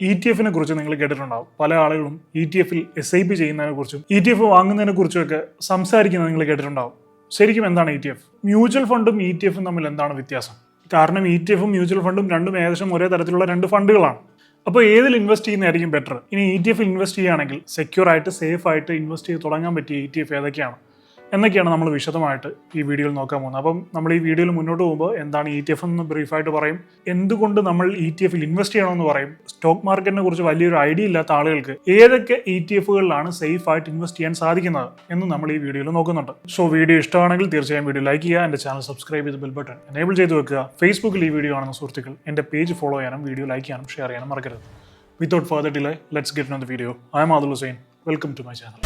ETF കുറിച്ച് നിങ്ങൾ കേട്ടിട്ടുണ്ടാവും. പല ആളുകളും ETF SIP ചെയ്യുന്നതിനെ കുറിച്ചും ETF വാങ്ങുന്നതിനെ കുറിച്ചുമൊക്കെ സംസാരിക്കുന്നത് നിങ്ങൾ കേട്ടിട്ടുണ്ടാവും. ശരിക്കും എന്താണ് ETF? മ്യൂച്വൽ ഫണ്ടും ETF തമ്മിൽ എന്താണ് വ്യത്യാസം? കാരണം ETF മ്യൂച്വൽ ഫണ്ടും രണ്ടും ഏകദേശം ഒരേ തരത്തിലുള്ള രണ്ട് ഫണ്ടുകളാണ്. അപ്പോൾ ഏതിൽ ഇൻവെസ്റ്റ് ചെയ്യുന്നതായിരിക്കും ബെറ്റർ? ഇനി ETF ഇൻവെസ്റ്റ് ചെയ്യുകയാണെങ്കിൽ സെക്യൂർ ആയിട്ട് സേഫ് ആയിട്ട് ഇൻവെസ്റ്റ് ചെയ്ത് തുടങ്ങാൻ പറ്റിയ ETF ഏതൊക്കെയാണ് എന്നൊക്കെയാണ് നമ്മൾ വിശദമായിട്ട് ഈ വീഡിയോയിൽ നോക്കാൻ പോകുന്നത്. അപ്പം നമ്മൾ ഈ വീഡിയോയിൽ മുന്നോട്ട് പോകുമ്പോൾ എന്താണ് ETF എന്ന് ബ്രീഫായിട്ട് പറയും, എന്തുകൊണ്ട് നമ്മൾ ETF ഇൻവെസ്റ്റ് ചെയ്യണമെന്ന് പറയും, സ്റ്റോക്ക് മാർക്കറ്റിനെ കുറിച്ച് വലിയൊരു ഐഡിയ ഇല്ലാത്ത ആളുകൾക്ക് ഏതൊക്കെ ETFകളിലാണ് സേഫ് ആയിട്ട് ഇൻവെസ്റ്റ് ചെയ്യാൻ സാധിക്കുന്നത് എന്ന് നമ്മൾ ഈ വീഡിയോയിൽ നോക്കുന്നുണ്ട്. സോ വീഡിയോ ഇഷ്ടമാണെങ്കിൽ തീർച്ചയായും വീഡിയോ ലൈക്ക് ചെയ്യുക, എൻ്റെ ചാനൽ സബ്സ്ക്രൈബ് ചെയ്ത് ബെൽ ബട്ടൺ എനേബിൾ ചെയ്ത് വെക്കുക. ഫേസ്ബുക്കിൽ ഈ വീഡിയോ കാണുന്ന സുഹൃത്തുക്കൾ എൻ്റെ പേജ് ഫോളോ ചെയ്യാനും വീഡിയോ ലൈക്ക് ചെയ്യാനും ഷെയർ ചെയ്യാനും മറക്കരുത്. Without further delay let's get on the video. I am Adil Hussain. Welcome to my channel.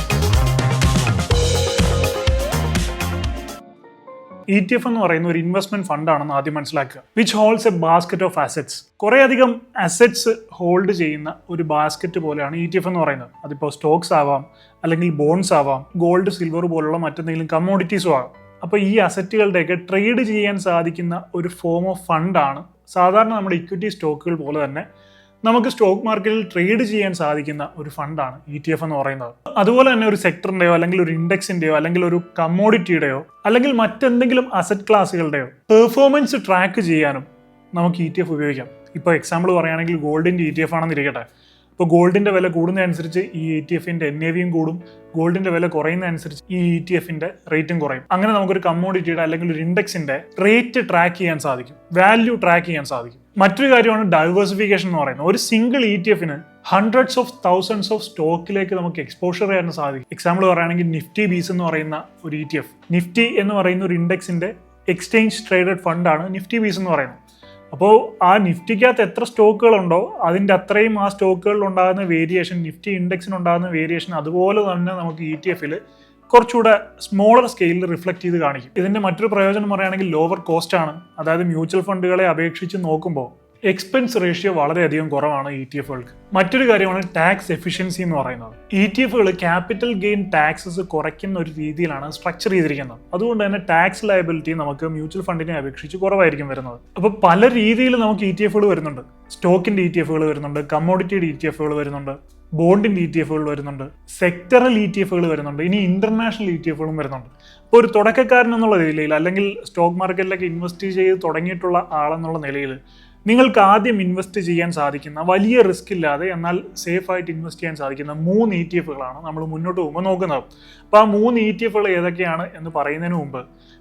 ETF എന്ന് പറയുന്ന ഒരു ഇൻവെസ്റ്റ്മെന്റ് ഫണ്ടാണെന്ന് ആദ്യം മനസ്സിലാക്കുക. Which holds a basket of assets. കുറേയധികം അസറ്റ്സ് ഹോൾഡ് ചെയ്യുന്ന ഒരു ബാസ്ക്കറ്റ് പോലെയാണ് ETF എന്ന് പറയുന്നത്. അതിപ്പോൾ സ്റ്റോക്സ് ആവാം, അല്ലെങ്കിൽ ബോൺസ് ആവാം, ഗോൾഡ്, സിൽവർ പോലുള്ള മറ്റെന്തെങ്കിലും കമ്മോഡിറ്റീസും ആകാം. അപ്പോൾ ഈ അസറ്റുകളുടെയൊക്കെ ട്രേഡ് ചെയ്യാൻ സാധിക്കുന്ന ഒരു ഫോം ഓഫ് ഫണ്ടാണ് സാധാരണ നമ്മുടെ ഇക്വിറ്റി സ്റ്റോക്കുകൾ പോലെ തന്നെ നമുക്ക് സ്റ്റോക്ക് മാർക്കറ്റിൽ ട്രേഡ് ചെയ്യാൻ സാധിക്കുന്ന ഒരു ഫണ്ടാണ് ETF എന്ന് പറയുന്നത്. അതുപോലെ തന്നെ ഒരു സെക്ടറിന്റെയോ അല്ലെങ്കിൽ ഒരു ഇൻഡെക്സിന്റെയോ അല്ലെങ്കിൽ ഒരു കമ്മോഡിറ്റിയുടെയോ അല്ലെങ്കിൽ മറ്റെന്തെങ്കിലും അസറ്റ് ക്ലാസുകളുടെയോ പെർഫോമൻസ് ട്രാക്ക് ചെയ്യാനും നമുക്ക് ETF ഉപയോഗിക്കാം. ഇപ്പോൾ എക്സാമ്പിൾ പറയുകയാണെങ്കിൽ ഗോൾഡിന്റെ ETF ആണെന്നിരിക്കട്ടെ. ഇപ്പോൾ ഗോൾഡിന്റെ വില കൂടുന്നതനുസരിച്ച് ഈ ETFന്റെ NAVയും കൂടും, ഗോൾഡിന്റെ വില കുറയുന്നതനുസരിച്ച് ഈ ETFന്റെ റേറ്റും കുറയും. അങ്ങനെ നമുക്കൊരു കമ്മോഡിറ്റിയുടെ അല്ലെങ്കിൽ ഒരു ഇൻഡെക്സിന്റെ റേറ്റ് ട്രാക്ക് ചെയ്യാൻ സാധിക്കും, വാല്യൂ ട്രാക്ക് ചെയ്യാൻ സാധിക്കും. മറ്റൊരു കാര്യമാണ് ഡൈവേഴ്സിഫിക്കേഷൻ എന്ന് പറയുന്നത്. ഒരു സിംഗിൾ ETFന് ഹൺഡ്രഡ്സ് ഓഫ് തൗസൻഡ്സ് ഓഫ് സ്റ്റോക്കിലേക്ക് നമുക്ക് എക്സ്പോഷർ ചെയ്യാൻ സാധിക്കും. എക്സാമ്പിൾ പറയുകയാണെങ്കിൽ നിഫ്റ്റി ബീസ് എന്ന് പറയുന്ന ഒരു ETF, നിഫ്റ്റി എന്ന് പറയുന്ന ഒരു ഇൻഡെക്സിന്റെ എക്സ്ചേഞ്ച് ട്രേഡഡ് ഫണ്ടാണ് നിഫ്റ്റി ബീസ് എന്ന് പറയുന്നത്. അപ്പോൾ ആ നിഫ്റ്റിക്കകത്ത് എത്ര സ്റ്റോക്കുകളുണ്ടോ അതിൻ്റെ അത്രയും ആ സ്റ്റോക്കുകളിൽ ഉണ്ടാകുന്ന വേരിയേഷൻ, നിഫ്റ്റി ഇൻഡെക്സിന് ഉണ്ടാകുന്ന വേരിയേഷൻ അതുപോലെ തന്നെ നമുക്ക് ETF കുറച്ചുകൂടെ സ്മോളർ സ്കെയിലിൽ റിഫ്ലക്ട് ചെയ്ത് കാണിക്കും. ഇതിന്റെ മറ്റൊരു പ്രയോജനം പറയുകയാണെങ്കിൽ ലോവർ കോസ്റ്റ് ആണ്. അതായത് മ്യൂച്വൽ ഫണ്ടുകളെ അപേക്ഷിച്ച് നോക്കുമ്പോൾ എക്സ്പെൻസ് റേഷ്യോ വളരെയധികം കുറവാണ് ETFകൾക്ക്. മറ്റൊരു കാര്യമാണ് ടാക്സ് എഫിഷ്യൻസി എന്ന് പറയുന്നത്. ETFകൾ ക്യാപിറ്റൽ ഗെയിൻ ടാക്സസ് കുറയ്ക്കുന്ന ഒരു രീതിയിലാണ് സ്ട്രക്ചർ ചെയ്തിരിക്കുന്നത്. അതുകൊണ്ട് തന്നെ ടാക്സ് ലയബിലിറ്റി നമുക്ക് മ്യൂച്വൽ ഫണ്ടിനെ അപേക്ഷിച്ച് കുറവായിരിക്കും വരുന്നത്. അപ്പോൾ പല രീതിയിൽ നമുക്ക് ETFകൾ വരുന്നുണ്ട്. സ്റ്റോക്കിന്റെ ETFകൾ വരുന്നുണ്ട്, കമ്മോഡിറ്റിയുടെ ETFകൾ വരുന്നുണ്ട്, ബോണ്ടിന്റെ ETFകൾ വരുന്നുണ്ട്, സെക്ടറൽ ETFകൾ വരുന്നുണ്ട്, ഇനി ഇന്റർനാഷണൽ ETFകളും വരുന്നുണ്ട്. അപ്പോൾ ഒരു തുടക്കക്കാരൻ എന്നുള്ള നിലയിൽ അല്ലെങ്കിൽ സ്റ്റോക്ക് മാർക്കറ്റിലേക്ക് ഇൻവെസ്റ്റ് ചെയ്ത് തുടങ്ങിയിട്ടുള്ള ആളെന്നുള്ള നിലയിൽ നിങ്ങൾക്ക് ആദ്യം ഇൻവെസ്റ്റ് ചെയ്യാൻ സാധിക്കുന്ന, വലിയ റിസ്ക് ഇല്ലാതെ എന്നാൽ സേഫ് ആയിട്ട് ഇൻവെസ്റ്റ് ചെയ്യാൻ സാധിക്കുന്ന 3 ETFകളാണ് നമ്മൾ മുന്നോട്ട് പോകുമ്പോൾ നോക്കുന്നത്. അപ്പോൾ ആ 3 ETFകൾ ഏതൊക്കെയാണ് എന്ന് പറയുന്നതിന് മുമ്പ്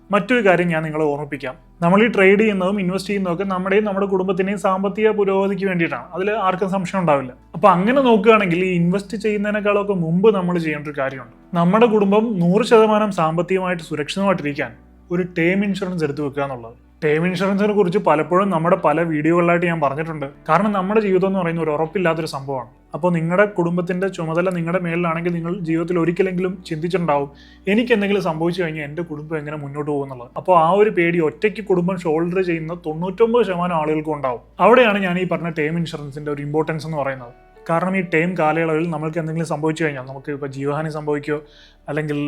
മറ്റൊരു കാര്യം ഞാൻ നിങ്ങളെ ഓർമ്മിപ്പിക്കാം. നമ്മൾ ഈ ട്രേഡ് ചെയ്യുന്നതും ഇൻവെസ്റ്റ് ചെയ്യുന്നതൊക്കെ നമ്മുടെയും നമ്മുടെ കുടുംബത്തിൻ്റെയും സാമ്പത്തിക പുരോഗതിക്ക് വേണ്ടിയിട്ടാണ്. അതിൽ ആർക്കും സംശയം ഉണ്ടാവില്ല. അപ്പോൾ അങ്ങനെ നോക്കുകയാണെങ്കിൽ ഈ ഇൻവെസ്റ്റ് ചെയ്യുന്നതിനേക്കാളൊക്കെ മുമ്പ് നമ്മൾ ചെയ്യേണ്ട ഒരു കാര്യമുണ്ട്. നമ്മുടെ കുടുംബം 100% സാമ്പത്തികമായിട്ട് സുരക്ഷിതമായിട്ടിരിക്കാൻ ഒരു ടേം ഇൻഷുറൻസ് എടുത്തു വെക്കുക എന്നുള്ളത്. ടേം ഇൻഷുറൻസിനെ കുറിച്ച് പലപ്പോഴും നമ്മുടെ പല വീഡിയോകളിലായിട്ട് ഞാൻ പറഞ്ഞിട്ടുണ്ട്. കാരണം നമ്മുടെ ജീവിതം എന്ന് പറയുന്ന ഒരു ഉറപ്പില്ലാത്തൊരു സംഭവമാണ്. അപ്പോൾ നിങ്ങളുടെ കുടുംബത്തിന്റെ ചുമതല നിങ്ങളുടെ മേലിലാണെങ്കിൽ നിങ്ങൾ ജീവിതത്തിൽ ഒരിക്കലെങ്കിലും ചിന്തിച്ചിട്ടുണ്ടാവും, എനിക്ക് എന്തെങ്കിലും സംഭവിച്ചു കഴിഞ്ഞാൽ എൻ്റെ കുടുംബം എങ്ങനെ മുന്നോട്ട് പോകുന്നുള്ളത്. അപ്പോൾ ആ ഒരു പേടി ഒറ്റയ്ക്ക് കുടുംബം ഷോൾഡർ ചെയ്യുന്ന 99% ആളുകൾക്കും ഉണ്ടാവും. അവിടെയാണ് ഞാൻ ഈ പറഞ്ഞ ടേം ഇൻഷുറൻസിന്റെ ഒരു ഇമ്പോർട്ടൻസ് എന്ന് പറയുന്നത്. കാരണം ഈ ടൈം കാലയളവിൽ നമുക്ക് എന്തെങ്കിലും സംഭവിച്ചു കഴിഞ്ഞാൽ, നമുക്ക് ഇപ്പോൾ ജീവഹാനി സംഭവിക്കുകയോ അല്ലെങ്കിൽ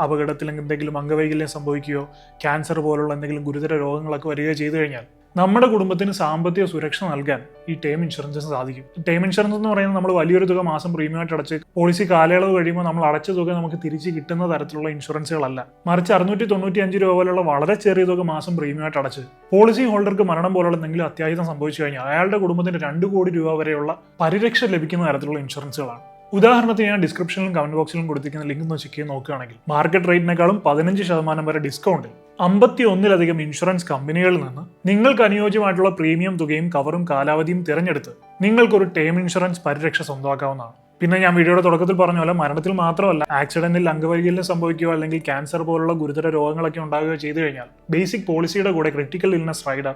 അപകടത്തിൽ എന്തെങ്കിലും അംഗവൈകല്യം സംഭവിക്കുകയോ ക്യാൻസർ പോലുള്ള എന്തെങ്കിലും ഗുരുതര രോഗങ്ങളൊക്കെ വരികയോ ചെയ്തു കഴിഞ്ഞാൽ നമ്മുടെ കുടുംബത്തിന് സാമ്പത്തിക സുരക്ഷ നൽകാൻ ഈ ടേം ഇൻഷുറൻസിന് സാധിക്കും. ടേം ഇൻഷുറൻസ് എന്ന് പറയുന്നത് നമ്മൾ വലിയൊരു തുക മാസം പ്രീമിയമായിട്ട് അടച്ച് പോളിസി കാലയളവ് കഴിയുമ്പോൾ നമ്മൾ അടച്ച തുക നമുക്ക് തിരിച്ച് കിട്ടുന്ന തരത്തിലുള്ള ഇൻഷുറൻസുകളല്ല. മറിച്ച് 695 രൂപ പോലുള്ള വളരെ ചെറിയ തുക മാസം പ്രീമിയമായിട്ട് അടച്ച് പോളിസി ഹോൾഡർക്ക് മരണം പോലുള്ള എന്തെങ്കിലും അത്യാഹിതം സംഭവിച്ചു കഴിഞ്ഞാൽ അയാളുടെ കുടുംബത്തിന് 2 കോടി രൂപ വരെയുള്ള പരിരക്ഷ ലഭിക്കുന്ന തരത്തിലുള്ള ഇൻഷുറൻസുകളാണ്. ഉദാഹരണത്തിന് ഞാൻ ഡിസ്ക്രിപ്ഷനിലും കമന്റ് ബോക്സിലും കൊടുത്തിരിക്കുന്ന ലിങ്ക് ഒന്ന് ചെക്ക് ചെയ്ത് നോക്കുകയാണെങ്കിൽ മാർക്കറ്റ് റേറ്റിനേക്കാളും 15% വരെ ഡിസ്കൗണ്ടിൽ 51-ലധികം ഇൻഷുറൻസ് കമ്പനികളിൽ നിന്ന് നിങ്ങൾക്ക് അനുയോജ്യമായിട്ടുള്ള പ്രീമിയം തുകയും കവറും കാലാവധിയും തിരഞ്ഞെടുത്ത് നിങ്ങൾക്കൊരു ടേം ഇൻഷുറൻസ് പരിരക്ഷ സ്വന്തമാക്കാവുന്നതാണ്. പിന്നെ ഞാൻ വീഡിയോയുടെ തുടക്കത്തിൽ പറഞ്ഞ പോലെ മരണത്തിൽ മാത്രമല്ല, ആക്സിഡന്റിൽ അംഗവൈകല്യം സംഭവിക്കുകയോ അല്ലെങ്കിൽ ക്യാൻസർ പോലുള്ള ഗുരുതര രോഗങ്ങളൊക്കെ ഉണ്ടാകുകയോ ചെയ്തു കഴിഞ്ഞാൽ ബേസിക് പോളിസിയുടെ കൂടെ critical illness rider,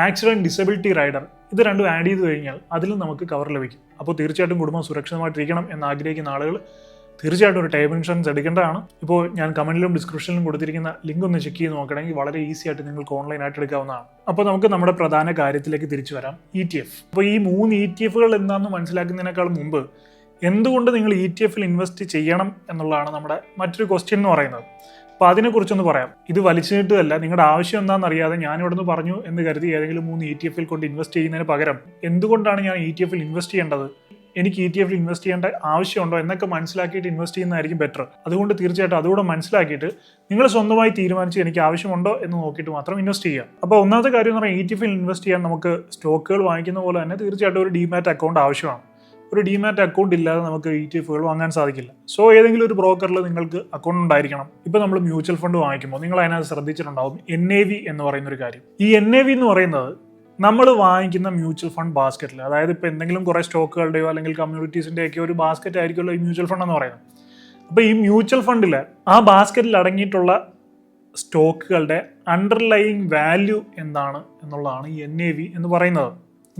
accident disability rider ഇത് രണ്ടും ആഡ് ചെയ്ത് കഴിഞ്ഞാൽ അതിലും നമുക്ക് കവർ ലഭിക്കും. അപ്പോൾ തീർച്ചയായിട്ടും കുടുംബം സുരക്ഷിതമായിട്ടിരിക്കണം എന്ന് ആഗ്രഹിക്കുന്ന ആളുകൾ തീർച്ചയായിട്ടും ഒരു ടൈം ഇൻഷുറൻസ് എടുക്കേണ്ടതാണ്. ഇപ്പോൾ ഞാൻ കമന്റിലും ഡിസ്ക്രിപ്ഷനിലും കൊടുത്തിരിക്കുന്ന ലിങ്ക് ഒന്ന് ചെക്ക് ചെയ്ത് നോക്കണമെങ്കിൽ വളരെ ഈസി ആയിട്ട് നിങ്ങൾക്ക് ഓൺലൈനായിട്ട് എടുക്കാവുന്നതാണ്. അപ്പോൾ നമുക്ക് നമ്മുടെ പ്രധാന കാര്യത്തിലേക്ക് തിരിച്ചു വരാം. ETF. അപ്പോൾ ഈ 3 ETFകൾ എന്താണെന്ന് മനസ്സിലാക്കുന്നതിനേക്കാൾ മുമ്പ് എന്തുകൊണ്ട് നിങ്ങൾ ETF ഇൻവെസ്റ്റ് ചെയ്യണം എന്നുള്ളതാണ് നമ്മുടെ മറ്റൊരു ക്വസ്റ്റ്യൻ എന്ന് പറയുന്നത്. അപ്പോൾ അതിനെക്കുറിച്ചൊന്ന് പറയാം. ഇത് വലിച്ചിട്ടല്ല, നിങ്ങളുടെ ആവശ്യം എന്താണെന്ന് അറിയാതെ ഞാൻ ഇവിടെ നിന്ന് പറഞ്ഞു എന്ന് കരുതി ഏതെങ്കിലും 3 ETF-ൽ കൊണ്ട് ഇൻവെസ്റ്റ് ചെയ്യുന്നതിന് പകരം എന്തുകൊണ്ടാണ് ഞാൻ ETF-ൽ ഇൻവെസ്റ്റ് ചെയ്യേണ്ടത്, എനിക്ക് ETF-ൽ ഇൻവെസ്റ്റ് ചെയ്യേണ്ട ആവശ്യമുണ്ടോ എന്നൊക്കെ മനസ്സിലാക്കിയിട്ട് ഇൻവെസ്റ്റ് ചെയ്യുന്നതായിരിക്കും ബെറ്റർ. അതുകൊണ്ട് തീർച്ചയായിട്ടും അതുകൂടെ മനസ്സിലാക്കിയിട്ട് നിങ്ങൾ സ്വന്തമായി തീരുമാനിച്ച് എനിക്ക് ആവശ്യമുണ്ടോ എന്ന് നോക്കിയിട്ട് മാത്രം ഇൻവെസ്റ്റ് ചെയ്യുക. അപ്പോൾ ഒന്നാമത്തെ കാര്യം എന്ന് പറഞ്ഞാൽ ETF-ൽ ഇൻവെസ്റ്റ് ചെയ്യാൻ നമുക്ക് സ്റ്റോക്കുകൾ വാങ്ങിക്കുന്ന പോലെ തന്നെ തീർച്ചയായിട്ടും ഒരു ഡിമാറ്റ് അക്കൗണ്ട് ആവശ്യമാണ്. ഒരു ഡിമാറ്റ് അക്കൗണ്ട് ഇല്ലാതെ നമുക്ക് ETF-കൾ വാങ്ങാൻ സാധിക്കില്ല. സോ ഏതെങ്കിലും ഒരു ബ്രോക്കറിൽ നിങ്ങൾക്ക് അക്കൗണ്ട് ഉണ്ടായിരിക്കണം. ഇപ്പോൾ നമ്മൾ മ്യൂച്വൽ ഫണ്ട് വാങ്ങിക്കുമ്പോൾ നിങ്ങൾ അതിനകത്ത് ശ്രദ്ധിച്ചിട്ടുണ്ടാവും NAV എന്ന് പറയുന്ന ഒരു കാര്യം. ഈ NAV എന്ന് പറയുന്നത് നമ്മൾ വാങ്ങിക്കുന്ന മ്യൂച്വൽ ഫണ്ട് ബാസ്ക്കറ്റിൽ, അതായത് ഇപ്പോൾ എന്തെങ്കിലും കുറേ സ്റ്റോക്കുകളുടെയോ അല്ലെങ്കിൽ കമ്മ്യൂണിറ്റീസിൻ്റെയൊക്കെ ഒരു ബാസ്ക്കറ്റ് ആയിരിക്കുമല്ലോ ഈ മ്യൂച്വൽ ഫണ്ട് എന്ന് പറയുന്നത്. അപ്പോൾ ഈ മ്യൂച്വൽ ഫണ്ടിൽ ആ ബാസ്ക്കറ്റിൽ അടങ്ങിയിട്ടുള്ള സ്റ്റോക്കുകളുടെ അണ്ടർലൈയിങ് വാല്യൂ എന്താണ് എന്നുള്ളതാണ് ഈ NAV എന്ന് പറയുന്നത്,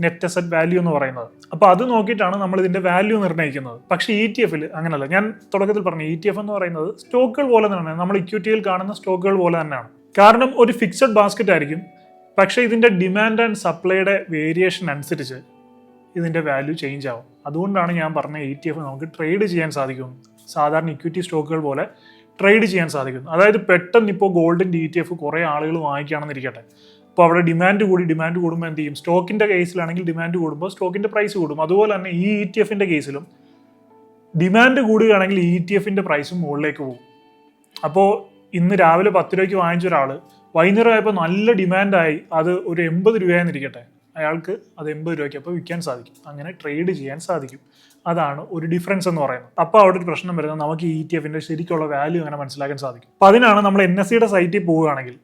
നെറ്റ് അസറ്റ് വാല്യൂ എന്ന് പറയുന്നത്. അപ്പോൾ അത് നോക്കിയിട്ടാണ് നമ്മൾ ഇതിന്റെ വാല്യൂ നിർണ്ണയിക്കുന്നത്. പക്ഷേ ETF-ൽ അങ്ങനല്ല. ഞാൻ തുടക്കത്തിൽ പറഞ്ഞു, ETF എന്ന് പറയുന്നത് സ്റ്റോക്കുകൾ പോലെ തന്നെയാണ്, നമ്മൾ ഇക്വിറ്റിയിൽ കാണുന്ന സ്റ്റോക്കുകൾ പോലെ തന്നെയാണ്. കാരണം ഒരു ഫിക്സഡ് ബാസ്ക്കറ്റ് ആയിരിക്കും, പക്ഷേ ഇതിന്റെ ഡിമാൻഡ് ആൻഡ് സപ്ലൈയുടെ വേരിയേഷൻ അനുസരിച്ച് ഇതിന്റെ വാല്യൂ ചേഞ്ച് ആവും. അതുകൊണ്ടാണ് ഞാൻ പറഞ്ഞ ETF നമുക്ക് ട്രേഡ് ചെയ്യാൻ സാധിക്കും, സാധാരണ ഇക്വിറ്റി സ്റ്റോക്കുകൾ പോലെ ട്രേഡ് ചെയ്യാൻ സാധിക്കും. അതായത് പെട്ടെന്ന് ഇപ്പോൾ ഗോൾഡിന്റെ ETF കുറേ ആളുകൾ വാങ്ങിക്കുകയാണെന്നിരിക്കട്ടെ, അപ്പോൾ അവിടെ ഡിമാൻഡ് കൂടുമ്പോൾ എന്ത് ചെയ്യും, സ്റ്റോക്കിൻ്റെ കേസിലാണെങ്കിൽ ഡിമാൻഡ് കൂടുമ്പോൾ സ്റ്റോക്കിൻ്റെ പ്രൈസ് കൂടും. അതുപോലെ തന്നെ ഈ ETF-ൻ്റെ കേസിലും ഡിമാൻഡ് കൂടുകയാണെങ്കിൽ ETF-ൻ്റെ പ്രൈസും മുകളിലേക്ക് പോകും. അപ്പോൾ ഇന്ന് രാവിലെ 10 രൂപയ്ക്ക് വാങ്ങിച്ച ഒരാൾ വൈകുന്നേരം ആയപ്പോൾ നല്ല ഡിമാൻഡായി അത് ഒരു 80 രൂപയെന്നിരിക്കട്ടെ, അയാൾക്ക് അത് 80 രൂപയ്ക്ക് അപ്പോൾ വിൽക്കാൻ സാധിക്കും. അങ്ങനെ ട്രേഡ് ചെയ്യാൻ സാധിക്കും. അതാണ് ഒരു ഡിഫറൻസ് എന്ന് പറയുന്നത്. അപ്പോൾ അവിടെ ഒരു പ്രശ്നം വരുന്നത് നമുക്ക് ഈ ETF-ൻ്റെ ശരിക്കുള്ള വാല്യൂ അങ്ങനെ മനസ്സിലാക്കാൻ സാധിക്കും. അപ്പോൾ അതിനാണ് നമ്മൾ NSE-യുടെ സൈറ്റിൽ പോവുകയാണെങ്കിൽ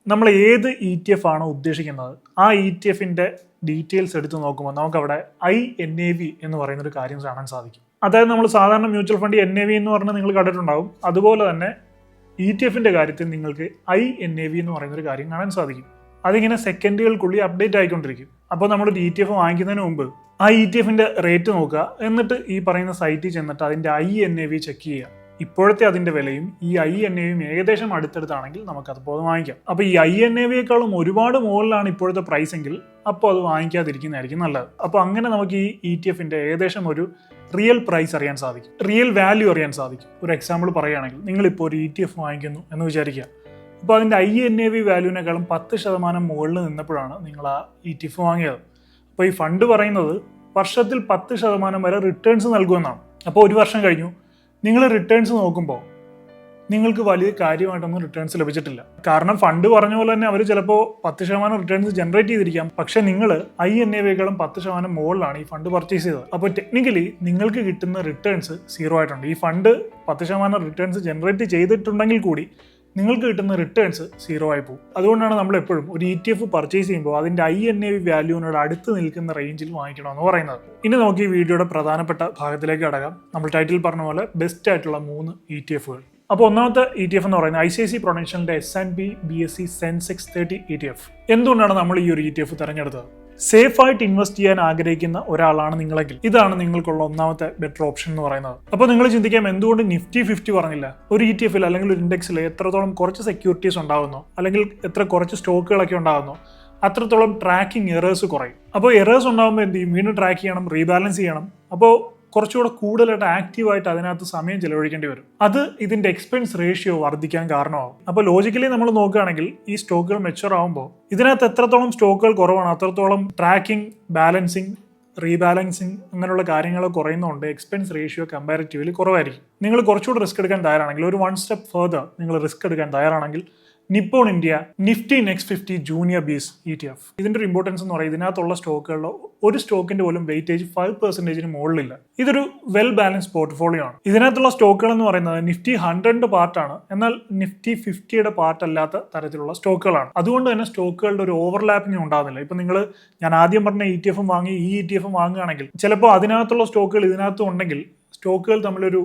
നമ്മൾ ഏത് ETF ആണോ ഉദ്ദേശിക്കുന്നത് ആ ETF-ൻ്റെ ഡീറ്റെയിൽസ് എടുത്ത് നോക്കുമ്പോൾ നമുക്കവിടെ INAV എന്ന് പറയുന്നൊരു കാര്യം കാണാൻ സാധിക്കും. അതായത് നമ്മൾ സാധാരണ മ്യൂച്വൽ ഫണ്ട് NAV എന്ന് പറഞ്ഞാൽ നിങ്ങൾ കണ്ടിട്ടുണ്ടാവും. അതുപോലെ തന്നെ ETF-ൻ്റെ കാര്യത്തിൽ നിങ്ങൾക്ക് INAV എന്ന് പറയുന്നൊരു കാര്യം കാണാൻ സാധിക്കും. അതിങ്ങനെ സെക്കൻഡുകൾക്കുള്ളിൽ അപ്ഡേറ്റ് ആയിക്കൊണ്ടിരിക്കും. അപ്പോൾ നമ്മളൊരു ETF വാങ്ങിക്കുന്നതിന് മുമ്പ് ആ ETF-ൻ്റെ റേറ്റ് നോക്കുക, എന്നിട്ട് ഈ പറയുന്ന സൈറ്റിൽ ചെന്നിട്ട് അതിൻ്റെ INAV ചെക്ക് ചെയ്യുക. ഇപ്പോഴത്തെ അതിൻ്റെ വിലയും ഈ INAVയും ഏകദേശം അടുത്തടുത്താണെങ്കിൽ നമുക്കതുപോലെ വാങ്ങിക്കാം. അപ്പോൾ ഈ INAVയേക്കാളും ഒരുപാട് മുകളിലാണ് ഇപ്പോഴത്തെ പ്രൈസ് എങ്കിൽ അപ്പോൾ അത് വാങ്ങിക്കാതിരിക്കുന്നതായിരിക്കും നല്ലത്. അപ്പോൾ അങ്ങനെ നമുക്ക് ഈ ETF-ൻ്റെ ഏകദേശം ഒരു റിയൽ പ്രൈസ് അറിയാൻ സാധിക്കും, റിയൽ വാല്യൂ അറിയാൻ സാധിക്കും. ഒരു എക്സാമ്പിൾ പറയുകയാണെങ്കിൽ നിങ്ങളിപ്പോൾ ഒരു ETF വാങ്ങിക്കുന്നു എന്ന് വിചാരിക്കുക. അപ്പോൾ അതിൻ്റെ INAV വാല്യൂവിനേക്കാളും 10% മുകളിൽ നിന്നപ്പോഴാണ് നിങ്ങൾ ആ ETF വാങ്ങിയത്. അപ്പോൾ ഈ ഫണ്ട് പറയുന്നത് വർഷത്തിൽ 10% വരെ റിട്ടേൺസ് നൽകുമെന്നാണ്. അപ്പോൾ ഒരു വർഷം കഴിഞ്ഞു, നിങ്ങൾ റിട്ടേൺസ് നോക്കുമ്പോൾ നിങ്ങൾക്ക് വലിയ കാര്യമായിട്ടൊന്നും റിട്ടേൺസ് ലഭിച്ചിട്ടില്ല. കാരണം ഫണ്ട് പറഞ്ഞ പോലെ തന്നെ അവർ ചിലപ്പോൾ 10% റിട്ടേൺസ് ജനറേറ്റ് ചെയ്തിരിക്കാം, പക്ഷേ നിങ്ങൾ INAVയേക്കാളും 10% മുകളിലാണ് ഈ ഫണ്ട് പർച്ചേസ് ചെയ്തത്. അപ്പോൾ ടെക്നിക്കലി നിങ്ങൾക്ക് കിട്ടുന്ന റിട്ടേൺസ് 0 ആയിട്ടുണ്ട്. ഈ ഫണ്ട് 10% റിട്ടേൺസ് ജനറേറ്റ് ചെയ്തിട്ടുണ്ടെങ്കിൽ കൂടി നിങ്ങൾക്ക് കിട്ടുന്ന റിട്ടേൺസ് 0 ആയി പോകും. അതുകൊണ്ടാണ് നമ്മൾ എപ്പോഴും ഒരു ETF പർച്ചേസ് ചെയ്യുമ്പോൾ അതിൻ്റെ INAV വാല്യൂവിനോട് അടുത്ത് നിൽക്കുന്ന റേഞ്ചിൽ വാങ്ങിക്കണമെന്ന് പറയുന്നത്. ഇനി നമുക്ക് ഈ വീഡിയോയുടെ പ്രധാനപ്പെട്ട ഭാഗത്തിലേക്ക് കടക്കാം. നമ്മൾ ടൈറ്റിൽ പറഞ്ഞ പോലെ ബെസ്റ്റ് ആയിട്ടുള്ള 3 ETF-കൾ. അപ്പോൾ ഒന്നാമത്തെ ETF എന്ന് പറയുന്നത് ICICI Prudentialന്റെ S&P BSE Sensex 30 ETF. എന്തുകൊണ്ടാണ് നമ്മൾ ഈ ഒരു ETF തിരഞ്ഞെടുത്തത്? സേഫ് ആയിട്ട് ഇൻവെസ്റ്റ് ചെയ്യാൻ ആഗ്രഹിക്കുന്ന ഒരാളാണ് നിങ്ങളെങ്കിൽ ഇതാണ് നിങ്ങൾക്കുള്ള ഒന്നാമത്തെ ബെറ്റർ ഓപ്ഷൻ എന്ന് പറയുന്നത്. അപ്പോൾ നിങ്ങൾ ചിന്തിക്കാം, എന്തുകൊണ്ട് Nifty 50 പറഞ്ഞില്ല? ഒരു ETF-ൽ അല്ലെങ്കിൽ ഒരു ഇൻഡെക്സിൽ എത്രത്തോളം കുറച്ച് സെക്യൂരിറ്റീസ് ഉണ്ടാകുന്നു അല്ലെങ്കിൽ എത്ര കുറച്ച് സ്റ്റോക്കുകളൊക്കെ ഉണ്ടാകുന്നു അത്രത്തോളം ട്രാക്കിംഗ് എറേഴ്സ് കുറയും. അപ്പോൾ എറേഴ്സ് ഉണ്ടാകുമ്പോൾ എന്ത് ചെയ്യും? വീണ്ടും ട്രാക്ക് ചെയ്യണം, റീബാലൻസ് ചെയ്യണം. അപ്പോൾ കുറച്ചുകൂടെ കൂടുതലായിട്ട് ആക്റ്റീവായിട്ട് അതിനകത്ത് സമയം ചെലവഴിക്കേണ്ടി വരും. അത് ഇതിന്റെ എക്സ്പെൻസ് റേഷ്യോ വർദ്ധിക്കാൻ കാരണമാകും. അപ്പോൾ ലോജിക്കലി നമ്മൾ നോക്കുകയാണെങ്കിൽ ഈ സ്റ്റോക്കുകൾ മെച്യൂർ ആകുമ്പോൾ ഇതിനകത്ത് എത്രത്തോളം സ്റ്റോക്കുകൾ കുറവാണ് അത്രത്തോളം ട്രാക്കിംഗ്, ബാലൻസിങ്, റീബാലൻസിങ് അങ്ങനെയുള്ള കാര്യങ്ങൾ കുറയുന്നതുകൊണ്ട് എക്സ്പെൻസ് റേഷ്യോ കമ്പാരിറ്റീവ്ലി കുറവായിരിക്കും. നിങ്ങൾ കുറച്ചുകൂടി റിസ്ക് എടുക്കാൻ തയ്യാറാണെങ്കിൽ, ഒരു 1 സ്റ്റെപ്പ് ഫർദർ നിങ്ങൾ റിസ്ക് എടുക്കാൻ തയ്യാറാണെങ്കിൽ Nippon India Nifty Next 50 Junior Bs ETF. ഇതിന്റെ ഒരു ഇമ്പോർട്ടൻസ് എന്ന് പറയുന്നത് ഇതിനകത്തുള്ള സ്റ്റോക്കുകളിൽ ഒരു സ്റ്റോക്കിന്റെ പോലും വെയിറ്റേജ് 5% മുകളിലില്ല. ഇതൊരു വെൽ ബാലൻസ് പോർട്ട്ഫോളിയോ ആണ്. ഇതിനകത്തുള്ള സ്റ്റോക്കുകൾ എന്ന് പറയുന്നത് Nifty 100ന്റെ പാർട്ടാണ്, എന്നാൽ Nifty 50യുടെ പാർട്ട് അല്ലാത്ത തരത്തിലുള്ള സ്റ്റോക്കുകളാണ്. അതുകൊണ്ട് തന്നെ സ്റ്റോക്കുകളുടെ ഒരു ഓവർലാപ്പിംഗ് ഉണ്ടാകുന്നില്ല. ഇപ്പൊ ഞാൻ ആദ്യം പറഞ്ഞ ETF വാങ്ങി ഈ ETF വാങ്ങുകയാണെങ്കിൽ ചിലപ്പോൾ അതിനകത്തുള്ള സ്റ്റോക്കുകൾ ഇതിനകത്തും ഉണ്ടെങ്കിൽ സ്റ്റോക്കുകൾ തമ്മിലൊരു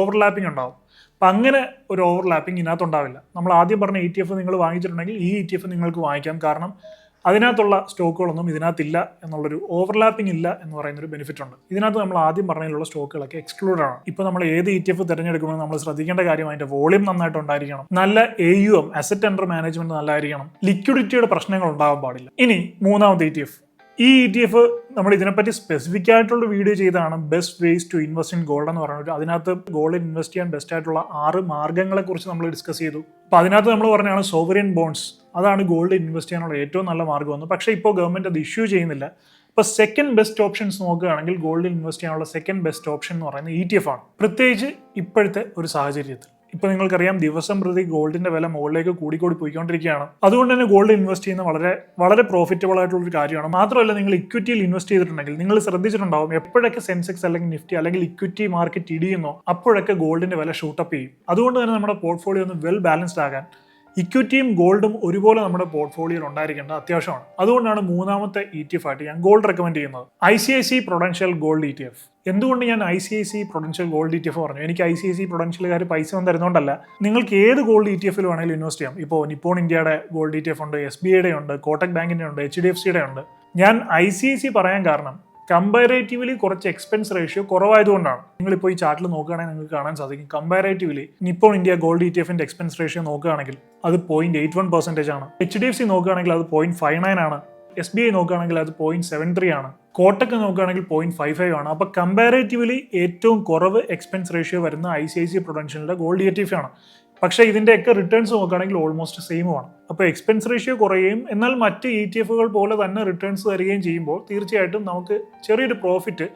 ഓവർലാപ്പിംഗ് ഉണ്ടാവും. അപ്പം അങ്ങനെ ഒരു ഓവർലാപ്പിംഗ് ഇതിനകത്ത് ഉണ്ടാവില്ല. നമ്മൾ ആദ്യം പറഞ്ഞ ETF നിങ്ങൾ വാങ്ങിച്ചിട്ടുണ്ടെങ്കിൽ ഈ ETF നിങ്ങൾക്ക് വാങ്ങിക്കാം. കാരണം അതിനകത്തുള്ള സ്റ്റോക്കുകളൊന്നും ഇതിനകത്തില്ല എന്നുള്ളൊരു ഓവർലാപ്പിംഗ് ഇല്ല എന്ന് പറയുന്നൊരു ബെനിഫിറ്റ് ഉണ്ട്. ഇതിനകത്ത് നമ്മൾ ആദ്യം പറഞ്ഞതിലുള്ള സ്റ്റോക്കുകളൊക്കെ എക്സ്ക്ലൂഡ് ആണ്. ഇപ്പോൾ നമ്മൾ ഏത് ETF തിരഞ്ഞെടുക്കുമ്പോൾ നമ്മൾ ശ്രദ്ധിക്കേണ്ട കാര്യം അതിൻ്റെ വോളിയം നന്നായിട്ട് ഉണ്ടായിരിക്കണം, നല്ല AUM അസറ്റ് അണ്ടർ മാനേജ്മെന്റ് നല്ലതായിരിക്കണം, ലിക്വിഡിറ്റിയുടെ പ്രശ്നങ്ങൾ ഉണ്ടാകാൻ പാടില്ല. ഇനി മൂന്നാമത്തെ ETF ഈ ETF നമ്മൾ ഇതിനെപ്പറ്റി സ്പെസിഫിക് ആയിട്ടുള്ള വീഡിയോ ചെയ്താണ് best ways to invest in gold എന്ന് പറഞ്ഞിട്ട്. അതിനകത്ത് ഗോൾഡിൽ ഇൻവെസ്റ്റ് ചെയ്യാൻ ബെസ്റ്റ് ആയിട്ടുള്ള 6 മാർഗ്ഗങ്ങളെ കുറിച്ച് നമ്മൾ ഡിസ്കസ് ചെയ്തു. അപ്പോൾ അതിനകത്ത് നമ്മൾ പറഞ്ഞാണ് സോവറിയൻ ബോണ്ട്സ്, അതാണ് ഗോൾഡ് ഇൻവെസ്റ്റ് ചെയ്യാനുള്ള ഏറ്റവും നല്ല മാർഗ്ഗമെന്ന്. പക്ഷേ ഇപ്പോൾ ഗവൺമെന്റ് അത് ഇഷ്യൂ ചെയ്യുന്നില്ല. ഇപ്പോൾ സെക്കൻഡ് ബെസ്റ്റ് ഓപ്ഷൻസ് നോക്കുകയാണെങ്കിൽ ഗോൾഡിൽ ഇൻവെസ്റ്റ് ചെയ്യാനുള്ള സെക്കൻഡ് ബെസ്റ്റ് ഓപ്ഷൻ എന്ന് പറയുന്നത് ETF ആണ്. പ്രത്യേകിച്ച് ഇപ്പോഴത്തെ ഒരു സാഹചര്യത്തിൽ. ഇപ്പോൾ നിങ്ങൾക്കറിയാം, ദിവസം പ്രതി ഗോൾഡിന്റെ വില മുകളിലേക്ക് കൂടിക്കൂടി പോയിക്കൊണ്ടിരിക്കുകയാണ്. അതുകൊണ്ട് തന്നെ ഗോൾഡ് ഇൻവെസ്റ്റ് ചെയ്യുന്ന വളരെ പ്രോഫിറ്റബിൾ ആയിട്ടുള്ള ഒരു കാര്യമാണ്. മാത്രമല്ല, നിങ്ങൾ ഇക്വിറ്റിയിൽ ഇൻവെസ്റ്റ് ചെയ്തിട്ടുണ്ടെങ്കിൽ നിങ്ങൾ ശ്രദ്ധിച്ചിട്ടുണ്ടാവും, എപ്പോഴൊക്കെ സെൻസെക്സ് അല്ലെങ്കിൽ നിഫ്റ്റി അല്ലെങ്കിൽ ഇക്വിറ്റി മാർക്കറ്റ് ഇടിയുന്നോ അപ്പോഴൊക്കെ ഗോൾഡിന്റെ വില ഷൂട്ടപ്പ് ചെയ്യും. അതുകൊണ്ട് തന്നെ നമ്മുടെ പോർട്ട്ഫോളിയോ ഒന്ന് വെൽ ബാലൻസ്ഡ് ആകാൻ ഇക്വിറ്റിയും ഗോൾഡും ഒരുപോലെ നമ്മുടെ പോർട്ട്ഫോളിയോയിൽ ഉണ്ടായിരിക്കേണ്ടത് അത്യാവശ്യമാണ്. അതുകൊണ്ടാണ് മൂന്നാമത്തെ ETF ആയിട്ട് ഞാൻ ഗോൾഡ് റെക്കമെൻഡ് ചെയ്യുന്നത്, ICICI പ്രൊഡൻഷ്യൽ ഗോൾഡ് ETF. എന്തുകൊണ്ട് ഞാൻ ICICI പ്രൊഡൻഷ്യൽ ഗോൾഡ് ETF പറഞ്ഞു? എനിക്ക് ICICI പ്രൊഡൻഷ്യലുകാർ പൈസ ഒന്നും തരുന്നതുകൊണ്ടല്ല. നിങ്ങൾക്ക് ഏത് ഗോൾഡ് ETF വേണമെങ്കിലും ഇൻവെസ്റ്റ് ചെയ്യാം. ഇപ്പോൾ നിപ്പോൺ ഇന്ത്യയുടെ ഗോൾഡ് ETF ഉണ്ട്, SBIയുടെ ഉണ്ട്, കോട്ടക് ബാങ്കിന്റെ ഉണ്ട്, HDFCയുടെ ഉണ്ട്. ഞാൻ ICICI പറയാൻ കാരണം കമ്പാരേറ്റീവ്ലി കുറച്ച് എക്സ്പെൻസ് റേഷ്യോ കുറവായതുകൊണ്ടാണ്. നിങ്ങളിപ്പോൾ ഈ ചാർട്ടിൽ നോക്കുകയാണെങ്കിൽ നിങ്ങൾക്ക് കാണാൻ സാധിക്കും, കമ്പാരേറ്റീവ്ലി നിപ്പോൺ ഇന്ത്യ ഗോൾഡ് ETFന്റെ എക്സ്പെൻസ് റേഷ്യോ നോക്കുകയാണെങ്കിൽ അത് 0.81% ആണ്. HDFC നോക്കുകയാണെങ്കിൽ അത് 0.59 ആണ്. SBI നോക്കുകയാണെങ്കിൽ അത് 0.73 ആണ്. കോട്ടക്ക് നോക്കുകയാണെങ്കിൽ 0.55 ആണ്. അപ്പോൾ കമ്പാരേറ്റീവ്ലി ഏറ്റവും കുറവ് എക്സ്പെൻസ് റേഷ്യോ വരുന്ന ICICI പ്രൊഡൻഷ്യലിന്റെ ഗോൾഡ് ETF ആണ്. പക്ഷേ ഇതിൻ്റെയൊക്കെ റിട്ടേൺസ് നോക്കുകയാണെങ്കിൽ ഓൾമോസ്റ്റ് സെയിമുമാണ്. അപ്പോൾ എക്സ്പെൻസ് റേഷ്യോ കുറയുകയും എന്നാൽ മറ്റ് ETF-കൾ പോലെ തന്നെ റിട്ടേൺസ് തരികയും ചെയ്യുമ്പോൾ തീർച്ചയായിട്ടും നമുക്ക് ചെറിയൊരു പ്രോഫിറ്റ്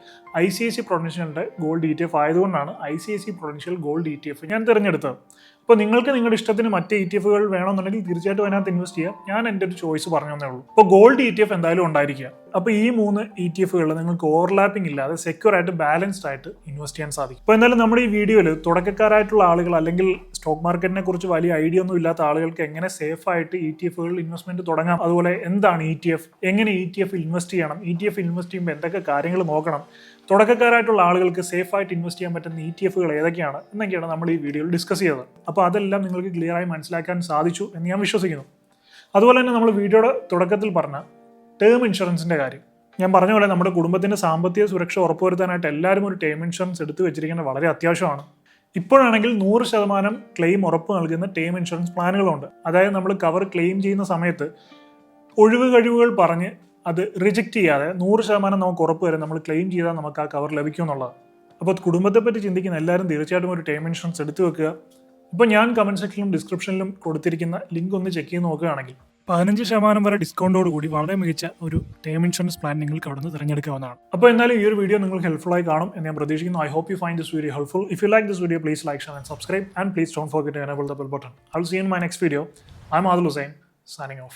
ICICI പ്രൊഡൻഷ്യലിൻ്റെ ഗോൾഡ് ETF ആയതുകൊണ്ടാണ് ICICI പ്രൊഡൻഷ്യൽ ഗോൾഡ് ETF ഞാൻ തിരഞ്ഞെടുത്തത്. അപ്പോൾ നിങ്ങൾക്ക് നിങ്ങളുടെ ഇഷ്ടത്തിന് മറ്റ് ETF-കൾ വേണമെന്നുണ്ടെങ്കിൽ തീർച്ചയായിട്ടും അതിനകത്ത് ഇൻവെസ്റ്റ് ചെയ്യാം. ഞാൻ എൻ്റെ ഒരു ചോയ്സ് പറഞ്ഞു തന്നേ ഉള്ളൂ. അപ്പോൾ ഗോൾഡ് ETF എന്തായാലും ഉണ്ടായിരിക്കുക. അപ്പോൾ ഈ 3 ETF-കൾ നിങ്ങൾക്ക് ഓവർലാപ്പിംഗ് ഇല്ലാതെ സെക്യൂർ ആയിട്ട് ബാലൻസ്ഡ് ആയിട്ട് ഇൻവെസ്റ്റ് ചെയ്യാൻ സാധിക്കും. അപ്പോൾ എന്തായാലും നമ്മുടെ ഈ വീഡിയോയിൽ തുടക്കക്കാരായിട്ടുള്ള ആളുകൾ അല്ലെങ്കിൽ സ്റ്റോക്ക് മാർക്കറ്റിനെ കുറിച്ച് വലിയ ഐഡിയ ഒന്നും ഇല്ലാത്ത ആളുകൾക്ക് എങ്ങനെ സേഫ് ആയിട്ട് ETF-കളിൽ ഇൻവെസ്റ്റ്മെന്റ് തുടങ്ങാം, അതുപോലെ എന്താണ് ETF, എങ്ങനെ ETF ഇൻവെസ്റ്റ് ചെയ്യണം, ETF ഇൻവെസ്റ്റ് ചെയ്യുമ്പോൾ എന്തൊക്കെ കാര്യങ്ങൾ നോക്കണം, തുടക്കക്കാരായിട്ടുള്ള ആളുകൾക്ക് സേഫ് ആയിട്ട് ഇൻവെസ്റ്റ് ചെയ്യാൻ പറ്റുന്ന ETF-കൾ ഏതൊക്കെയാണ് എന്നൊക്കെയാണ് നമ്മൾ ഈ വീഡിയോയിൽ ഡിസ്കസ് ചെയ്തത്. അപ്പോൾ അതെല്ലാം നിങ്ങൾക്ക് ക്ലിയർ ആയി മനസ്സിലാക്കാൻ സാധിച്ചു എന്ന് ഞാൻ വിശ്വസിക്കുന്നു. അതുപോലെ തന്നെ നമ്മൾ വീഡിയോയുടെ തുടക്കത്തിൽ പറഞ്ഞ ടേം ഇൻഷുറൻസിന്റെ കാര്യം ഞാൻ പറഞ്ഞ പോലെ നമ്മുടെ കുടുംബത്തിന്റെ സാമ്പത്തിക സുരക്ഷ ഉറപ്പുവരുത്താനായിട്ട് എല്ലാവരും ഒരു ടേം ഇൻഷുറൻസ് എടുത്തു വെച്ചിരിക്കുന്നത് വളരെ അത്യാവശ്യമാണ്. ഇപ്പോഴാണെങ്കിൽ 100% ക്ലെയിം ഉറപ്പ് നൽകുന്ന ടേം ഇൻഷുറൻസ് പ്ലാനുകളുണ്ട്. അതായത് നമ്മൾ കവർ ക്ലെയിം ചെയ്യുന്ന സമയത്ത് ഒഴിവ് കഴിവുകൾ പറഞ്ഞ് അത് റിജക്റ്റ് ചെയ്യാതെ 100% നമുക്ക് ഉറപ്പ് വരെ നമ്മൾ ക്ലെയിം ചെയ്താൽ നമുക്ക് ആ കവർ ലഭിക്കും എന്നുള്ളത്. അപ്പോൾ കുടുംബത്തെപ്പറ്റി ചിന്തിക്കുന്ന എല്ലാവരും തീർച്ചയായിട്ടും ഒരു ടേം ഇൻഷുറൻസ് എടുത്തു വെക്കുക. ഇപ്പോൾ ഞാൻ കമന്റ് സെക്ഷനിലും ഡിസ്ക്രിപ്ഷനിലും കൊടുത്തിരിക്കുന്ന ലിങ്ക് ഒന്ന് ചെക്ക് ചെയ്ത് നോക്കുകയാണെങ്കിൽ 15% വരെ ഡിസ്കൗണ്ടോട് കൂടി വളരെ മികച്ച ഒരു ടേം ഇൻഷുറൻസ് പ്ലാൻ നിങ്ങൾക്ക് അവിടെ നിന്ന് തിരഞ്ഞെടുക്കാവുന്നതാണ്. അപ്പോൾ എന്തായാലും ഈ ഒരു വീഡിയോ നിങ്ങൾക്ക് ഹെൽപ്ഫുൾ ആയി കാണും എന്ന് ഞാൻ പ്രതീക്ഷിക്കുന്നു. I hope you find this video helpful. If you like this video, please like, share and subscribe, and please don't forget to enable the bell button. I will see you in my next video. I am Adil Hussain, signing off.